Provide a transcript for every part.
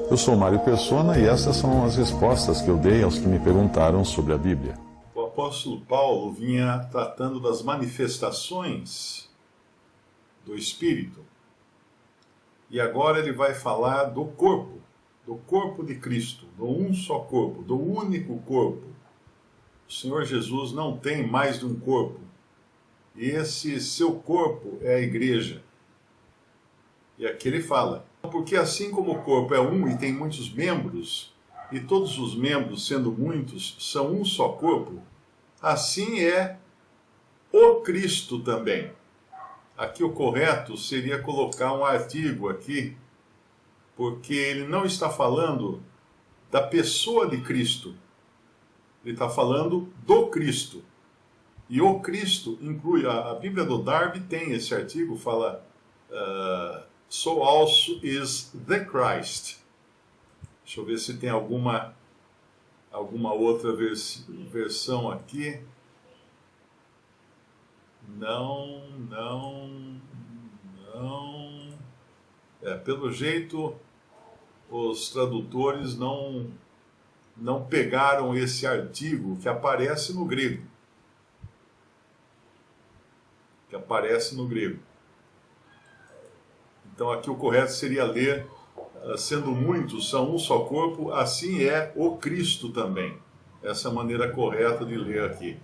Eu sou Mário Persona e essas são as respostas que eu dei aos que me perguntaram sobre a Bíblia. O apóstolo Paulo vinha tratando das manifestações do Espírito. E agora ele vai falar do corpo de Cristo, do um só corpo, do único corpo. O Senhor Jesus não tem mais de um corpo. E esse seu corpo é a igreja. E aqui ele fala: porque assim como o corpo é um e tem muitos membros, e todos os membros, sendo muitos, são um só corpo, assim é o Cristo também. Aqui o correto seria colocar um artigo aqui, porque ele não está falando da pessoa de Cristo. Ele está falando do Cristo. E o Cristo inclui, a Bíblia do Darby tem esse artigo, fala... So also is the Christ. Deixa eu ver se tem alguma outra versão aqui. Não. Pelo jeito, os tradutores não pegaram esse artigo que aparece no grego. Então aqui o correto seria ler, sendo muitos, são um só corpo, assim é o Cristo também. Essa é a maneira correta de ler aqui.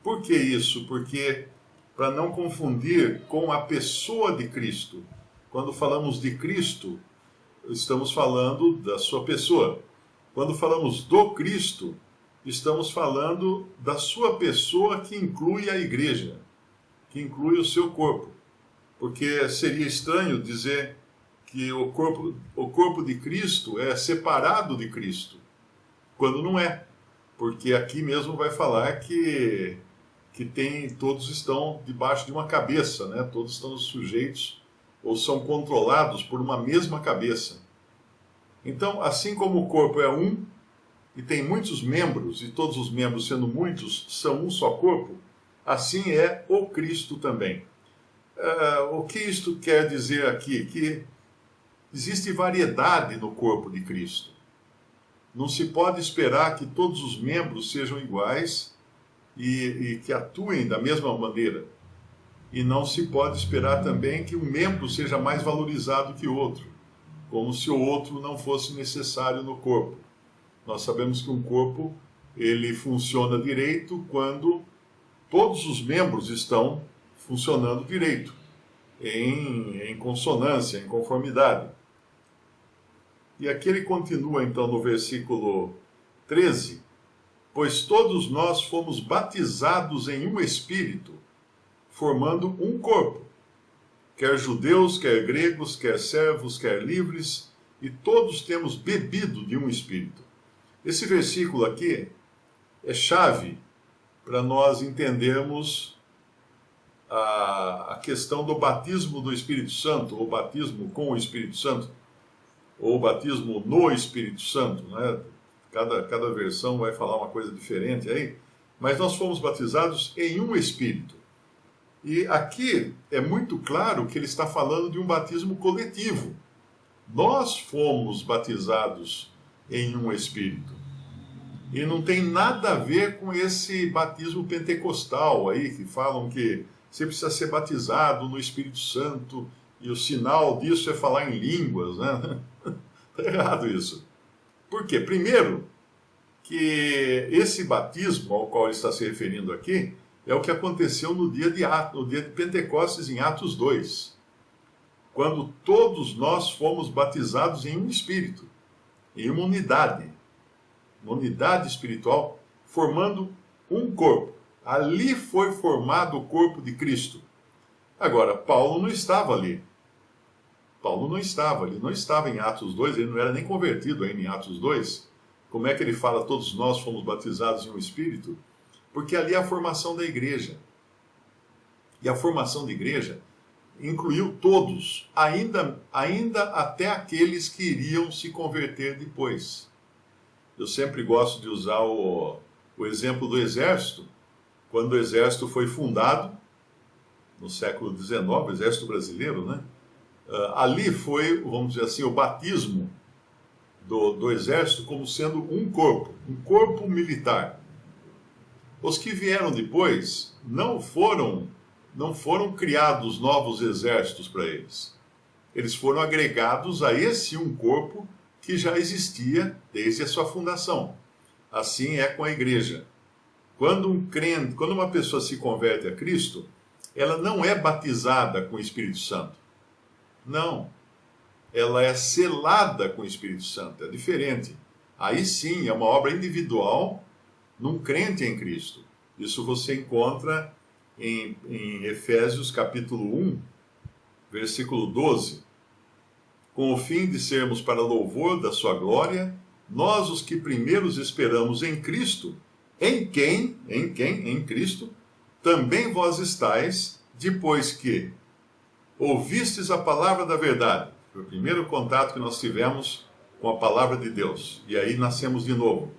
Por que isso? Porque, para não confundir com a pessoa de Cristo. Quando falamos de Cristo, estamos falando da sua pessoa. Quando falamos do Cristo, estamos falando da sua pessoa, que inclui a igreja, que inclui o seu corpo. Porque seria estranho dizer que o corpo de Cristo é separado de Cristo, quando não é. Porque aqui mesmo vai falar que todos estão debaixo de uma cabeça, né? Todos estão sujeitos ou são controlados por uma mesma cabeça. Então, assim como o corpo é um e tem muitos membros, e todos os membros, sendo muitos, são um só corpo, assim é o Cristo também. O que isto quer dizer aqui? Que existe variedade no corpo de Cristo. Não se pode esperar que todos os membros sejam iguais e que atuem da mesma maneira. E não se pode esperar também que um membro seja mais valorizado que o outro, como se o outro não fosse necessário no corpo. Nós sabemos que um corpo ele funciona direito quando todos os membros estão funcionando direito, em consonância, em conformidade. E aqui ele continua então no versículo 13: pois todos nós fomos batizados em um Espírito, formando um corpo, quer judeus, quer gregos, quer servos, quer livres, e todos temos bebido de um Espírito. Esse versículo aqui é chave para nós entendermos a questão do batismo do Espírito Santo, ou batismo com o Espírito Santo, ou batismo no Espírito Santo, né? Cada versão vai falar uma coisa diferente aí, mas nós fomos batizados em um Espírito. E aqui é muito claro que ele está falando de um batismo coletivo. Nós fomos batizados em um Espírito. E não tem nada a ver com esse batismo pentecostal aí, que falam que você precisa ser batizado no Espírito Santo, e o sinal disso é falar em línguas, né? Está errado isso. Por quê? Primeiro, que esse batismo ao qual ele está se referindo aqui é o que aconteceu no dia de Pentecostes, em Atos 2, quando todos nós fomos batizados em um Espírito, em uma unidade espiritual, formando um corpo. Ali foi formado o corpo de Cristo. Agora, Paulo não estava ali. Ele não estava em Atos 2, ele não era nem convertido ainda em Atos 2. Como é que ele fala, todos nós fomos batizados em um Espírito? Porque ali é a formação da igreja. E a formação da igreja incluiu todos, ainda até aqueles que iriam se converter depois. Eu sempre gosto de usar o exemplo do exército. Quando o exército foi fundado, no século XIX, o exército brasileiro, né? ali foi, vamos dizer assim, o batismo do exército como sendo um corpo militar. Os que vieram depois não foram criados novos exércitos para eles. Eles foram agregados a esse um corpo que já existia desde a sua fundação. Assim é com a igreja. Quando uma pessoa se converte a Cristo, ela não é batizada com o Espírito Santo. Não. Ela é selada com o Espírito Santo. É diferente. Aí sim, é uma obra individual num crente em Cristo. Isso você encontra em Efésios capítulo 1, versículo 12. Com o fim de sermos para louvor da sua glória, nós os que primeiros esperamos em Cristo, em Cristo, também vós estáis, depois que ouvistes a palavra da verdade. Foi o primeiro contato que nós tivemos com a palavra de Deus. E aí nascemos de novo.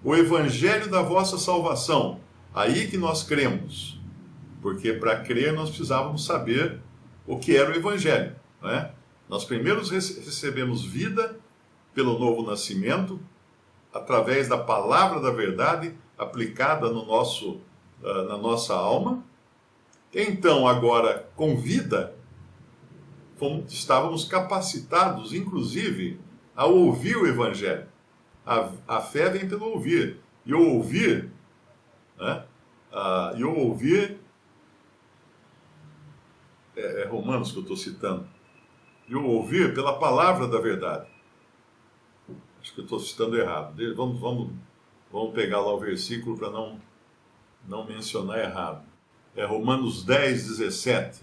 O evangelho da vossa salvação. Aí que nós cremos. Porque para crer nós precisávamos saber o que era o evangelho, não é? Nós primeiros recebemos vida pelo novo nascimento, através da palavra da verdade aplicada na nossa alma. Então, agora, com vida, estávamos capacitados, inclusive, a ouvir o evangelho. A fé vem pelo ouvir. E o ouvir, né? É Romanos que eu estou citando. E o ouvir pela palavra da verdade. Acho que eu estou citando errado. Vamos pegar lá o versículo para não mencionar errado. É Romanos 10, 17.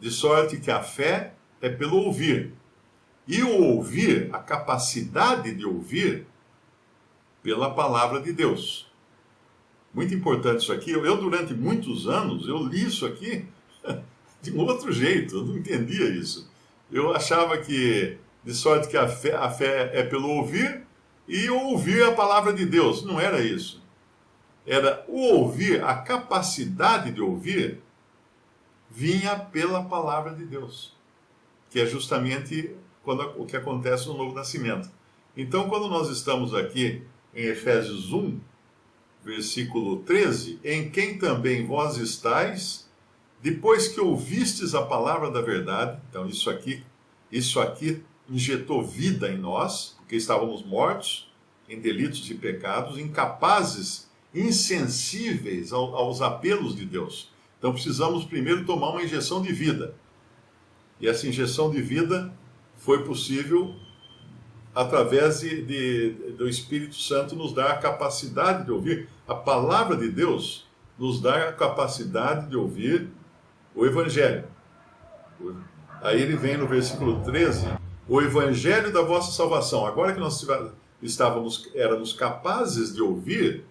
De sorte que a fé é pelo ouvir. E o ouvir, a capacidade de ouvir, pela palavra de Deus. Muito importante isso aqui. Eu durante muitos anos, eu li isso aqui de um outro jeito. Eu não entendia isso. Eu achava que, de sorte que a fé é pelo ouvir, e ouvir a palavra de Deus. Não era isso. Era o ouvir, a capacidade de ouvir, vinha pela palavra de Deus. Que é justamente o que acontece no novo nascimento. Então, quando nós estamos aqui em Efésios 1, versículo 13, em quem também vós estáis, depois que ouvistes a palavra da verdade. Então, isso aqui injetou vida em nós, porque estávamos mortos em delitos e pecados, incapazes, insensíveis aos apelos de Deus. Então, precisamos primeiro tomar uma injeção de vida. E essa injeção de vida foi possível através do Espírito Santo nos dar a capacidade de ouvir. A palavra de Deus nos dá a capacidade de ouvir o Evangelho. Aí ele vem no versículo 13, o Evangelho da vossa salvação. Agora que nós éramos capazes de ouvir,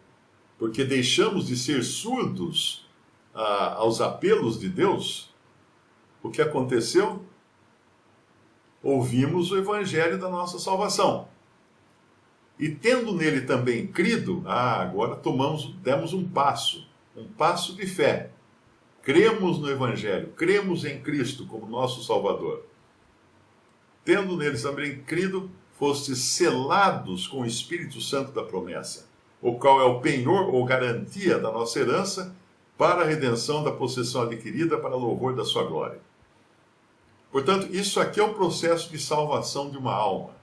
porque deixamos de ser surdos aos apelos de Deus, o que aconteceu? Ouvimos o Evangelho da nossa salvação. E tendo nele também crido, agora demos um passo de fé. Cremos no Evangelho, cremos em Cristo como nosso Salvador. Tendo nele também crido, fostes selados com o Espírito Santo da promessa, o qual é o penhor ou garantia da nossa herança para a redenção da possessão adquirida para louvor da sua glória. Portanto, isso aqui é o processo de salvação de uma alma.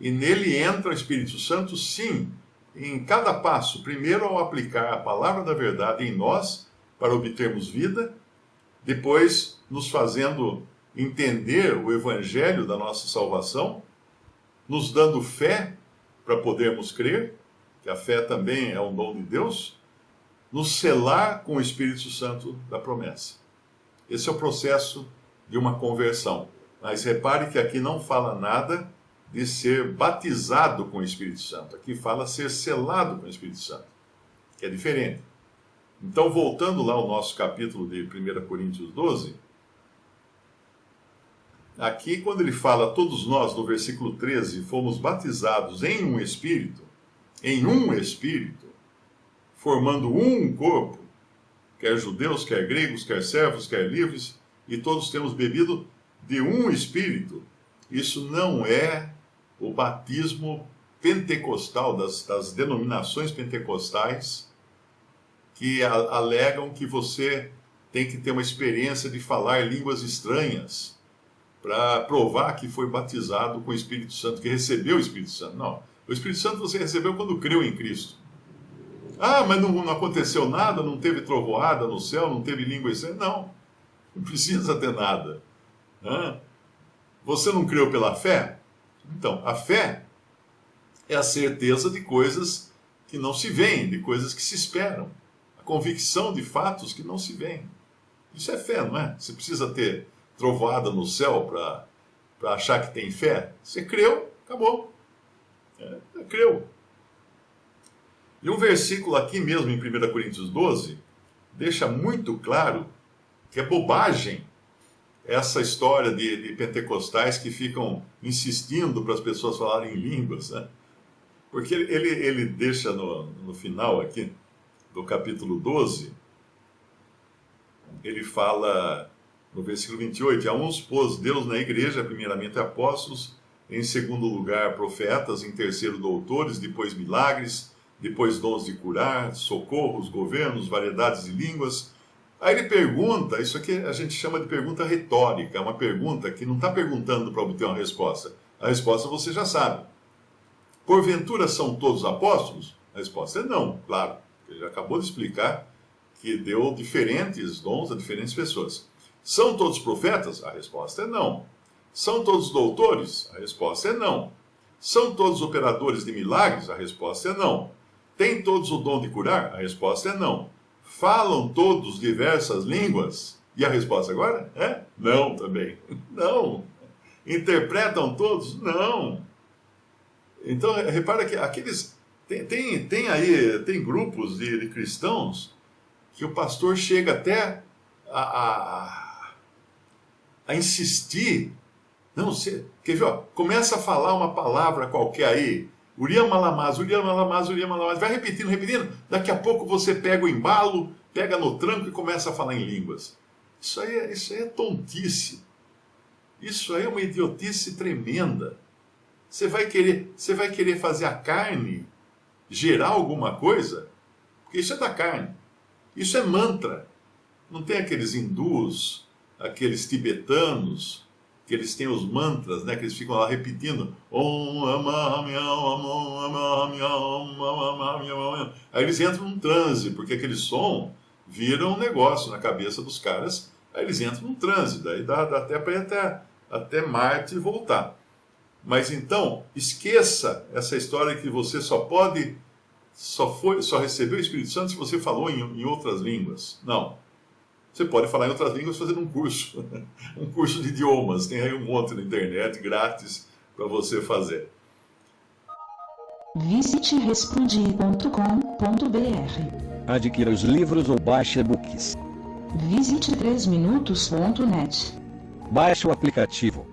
E nele entra o Espírito Santo, sim, em cada passo. Primeiro, ao aplicar a palavra da verdade em nós, para obtermos vida. Depois, nos fazendo entender o Evangelho da nossa salvação. Nos dando fé para podermos crer, que a fé também é um dom de Deus. Nos selar com o Espírito Santo da promessa. Esse é o processo de uma conversão. Mas repare que aqui não fala nada de ser batizado com o Espírito Santo. Aqui fala ser selado com o Espírito Santo, que é diferente. Então, voltando lá ao nosso capítulo de 1 Coríntios 12, aqui quando ele fala, todos nós, no versículo 13, fomos batizados em um Espírito, formando um corpo, quer judeus, quer gregos, quer servos, quer livres, e todos temos bebido de um Espírito. Isso não é o batismo pentecostal, das denominações pentecostais, que alegam que você tem que ter uma experiência de falar línguas estranhas para provar que foi batizado com o Espírito Santo, que recebeu o Espírito Santo. Não. O Espírito Santo você recebeu quando creu em Cristo. Ah, mas não aconteceu nada, não teve trovoada no céu, não teve língua estranha. Não precisa ter nada. Você não creu pela fé? Então, a fé é a certeza de coisas que não se veem, de coisas que se esperam. A convicção de fatos que não se veem. Isso é fé, não é? Você precisa ter trovoada no céu para achar que tem fé. Você creu, acabou. Creu. E um versículo aqui mesmo, em 1 Coríntios 12, deixa muito claro que é bobagem essa história de pentecostais que ficam insistindo para as pessoas falarem em línguas, né? Porque ele deixa no final aqui, do capítulo 12, ele fala no versículo 28, a uns pôs Deus na igreja, primeiramente apóstolos, em segundo lugar profetas, em terceiro doutores, depois milagres, depois dons de curar, socorros, governos, variedades de línguas. Aí ele pergunta, isso aqui a gente chama de pergunta retórica, uma pergunta que não está perguntando para obter uma resposta. A resposta você já sabe. Porventura são todos apóstolos? A resposta é não, claro. Ele já acabou de explicar que deu diferentes dons a diferentes pessoas. São todos profetas? A resposta é não. São todos doutores? A resposta é não. São todos operadores de milagres? A resposta é não. Têm todos o dom de curar? A resposta é não. Falam todos diversas línguas? E a resposta agora é não também. Não. Interpretam todos? Não. Então, repara que aqueles... Tem grupos de cristãos que o pastor chega até a insistir. Não, você... Quer ver? Ó, começa a falar uma palavra qualquer aí. Uriam malamaz, vai repetindo. Daqui a pouco você pega o embalo, pega no tranco e começa a falar em línguas. Isso aí é tontice. Isso aí é uma idiotice tremenda. Você vai querer fazer a carne gerar alguma coisa? Porque isso é da carne. Isso é mantra. Não tem aqueles hindus, aqueles tibetanos, que eles têm os mantras, né, que eles ficam lá repetindo. Aí eles entram num transe, porque aquele som vira um negócio na cabeça dos caras. Aí eles entram num transe, daí dá até para ir até Marte e voltar. Mas então, esqueça essa história que você só recebeu o Espírito Santo se você falou em outras línguas. Não. Você pode falar em outras línguas fazendo um curso. Um curso de idiomas. Tem aí um monte na internet, grátis, para você fazer. Visite respondi.com.br. Adquira os livros ou baixe e-books. Visite 3minutos.net. Baixe o aplicativo.